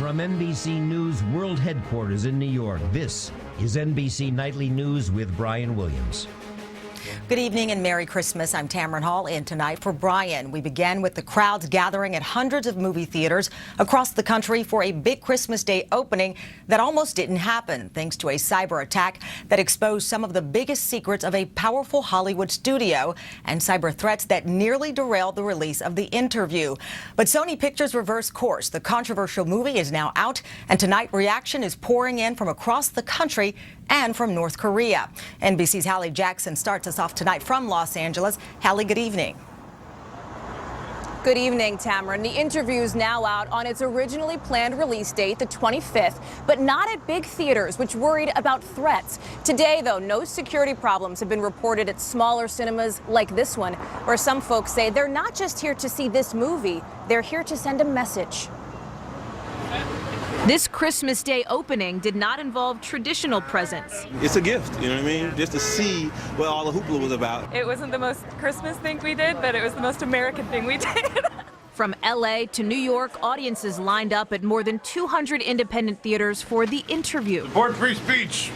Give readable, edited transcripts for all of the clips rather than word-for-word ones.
From NBC News World Headquarters in New York, this is NBC Nightly News with Brian Williams. Good evening and Merry Christmas. I'm Tamron Hall, and tonight for Brian, we began with the crowds gathering at hundreds of movie theaters across the country for a big Christmas Day opening that almost didn't happen thanks to a cyber attack that exposed some of the biggest secrets of a powerful Hollywood studio and cyber threats that nearly derailed the release of The Interview. But Sony Pictures reversed course. The controversial movie is now out, and tonight reaction is pouring in from across the country and from North Korea. NBC's Hallie Jackson starts us off tonight from Los Angeles. Hallie, good evening. Good evening, Tamron. The Interview is now out on its originally planned release date, the 25th, but not at big theaters, which worried about threats. Today, though, no security problems have been reported at smaller cinemas like this one, where some folks say they're not just here to see this movie, they're here to send a message. This Christmas Day opening did not involve traditional presents. It's a gift, you know what I mean? Just to see what all the hoopla was about. It wasn't the most Christmas thing we did, but it was the most American thing we did. From LA to New York, audiences lined up at more than 200 independent theaters for The Interview. Support free speech.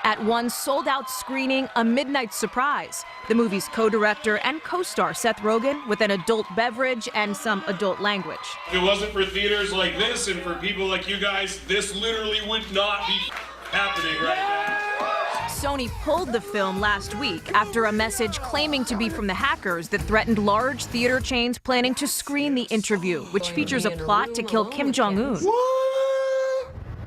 At one sold-out screening, a midnight surprise. The movie's co-director and co-star Seth Rogen with an adult beverage and some adult language. If it wasn't for theaters like this and for people like you guys, this literally would not be happening right now. Sony pulled the film last week after a message claiming to be from the hackers that threatened large theater chains planning to screen The Interview, which features a plot to kill Kim Jong-un.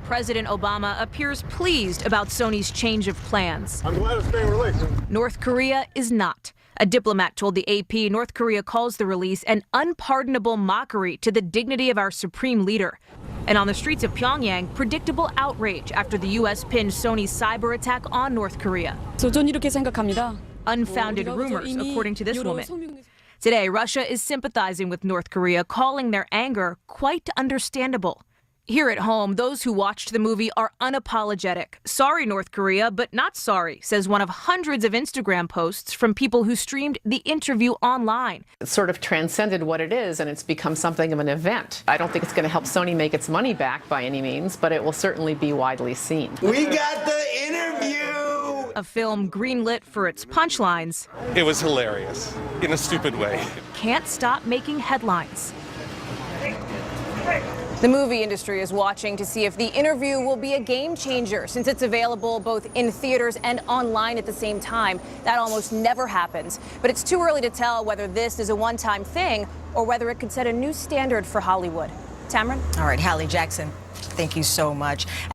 President Obama appears pleased about Sony's change of plans. I'm glad it's being released. North Korea is not. A diplomat told the AP North Korea calls the release an unpardonable mockery to the dignity of our supreme leader. And on the streets of Pyongyang, predictable outrage after the U.S. pinned Sony's cyber attack on North Korea. 저는 이렇게 생각합니다. Unfounded rumors, according to this woman. Today, Russia is sympathizing with North Korea, calling their anger quite understandable. Here at home, those who watched the movie are unapologetic. Sorry, North Korea, but not sorry, says one of hundreds of Instagram posts from people who streamed The Interview online. It's sort of transcended what it is, and it's become something of an event. I don't think it's going to help Sony make its money back by any means, but it will certainly be widely seen. We got The Interview! A film greenlit for its punchlines. It was hilarious, in a stupid way. Can't stop making headlines. The movie industry is watching to see if The Interview will be a game changer since it's available both in theaters and online at the same time. That almost never happens. But it's too early to tell whether this is a one-time thing or whether it could set a new standard for Hollywood. Tamron? All right, Hallie Jackson, thank you so much.